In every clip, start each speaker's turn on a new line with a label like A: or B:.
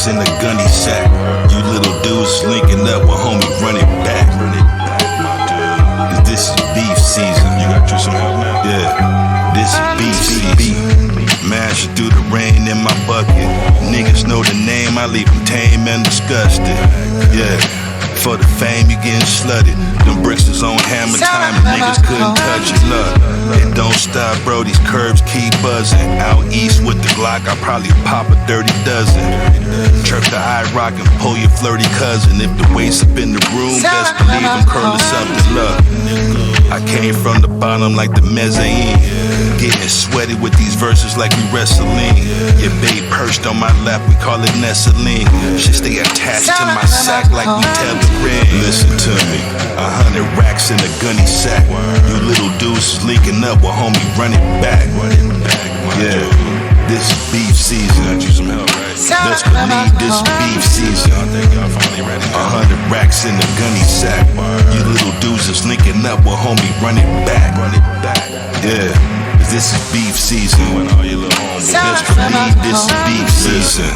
A: racks in the gunny sack. You little dudes linking up with homie, run it back. This is beef season. You got you some help now? Yeah, this is beef season. Mashing through the rain in my bucket. Niggas know the name, I leave them tame and disgusted. Yeah, for the fame you getting slutted. Them bricks is on hammer time and niggas couldn't touch it. Look, it don't stop, bro, these curbs keep buzzing. Out east with the Glock, I probably pop a dirty dozen. Chirp the high rock and pull your flirty cousin. If the waist up in the room, best believe I'm curling something. Look, I came from the bottom like the mezzanine. Getting sweaty with these verses like we wrestling. Your babe perched on my lap, we call it nestling. She stay attached to my sack like we tethering. Listen to me, 100 racks in a gunny sack. You little dudes is linking up with homie, run it back. Yeah, this is beef season. Let's believe this is beef season. 100 racks in the gunny sack. You little dudes is linking up with homie, run it back. Yeah, this is beef season. Let's believe this is beef season.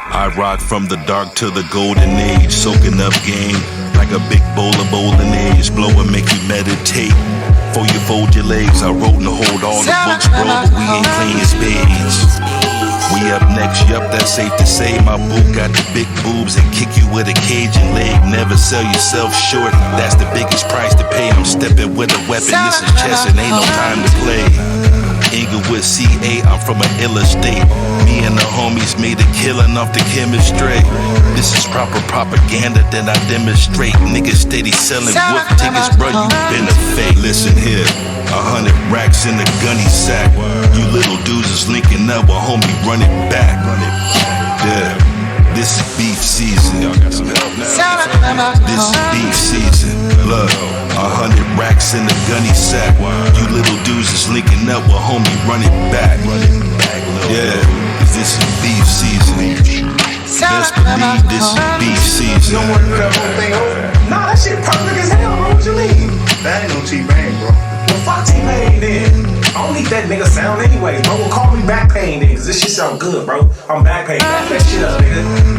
A: I rock from the dark to the golden age, soaking up game like a big bowl of bolognese. Blow and make you meditate. Before you fold your legs, I wrote and hold all the books, bro, but we ain't playing spades. We up next, yup, that's safe to say. My boo got the big boobs and kick you with a Cajun leg. Never sell yourself short, that's the biggest price to pay. I'm stepping with a weapon, this is chess and ain't no time to play. Inglewood, CA, I'm from an ill estate. Me and the homies made a killing off the chemistry. This is proper propaganda that I demonstrate. Niggas steady selling wolf tickets, bro, you been a fake. Listen here, 100 racks in the gunny sack. You little dudes is linking up with homie, run it back. Yeah, this is beef season. Y'all got some help now. This is beef season. Look, 100 racks in the gunny sack. You little dudes is linking up with homie, run it back. Yeah, this is beef season. Best believe this is beef season.
B: You don't want to do that whole thing over? Nah, that shit perfect as hell, bro. What you mean? That ain't no T-Bang, bro. Well, fuck T-Bang then. I don't need that nigga sound anyway, bro. Well, call me Back Pain then, cause this shit sound good, bro. I'm Back Pain. Back that shit up, nigga.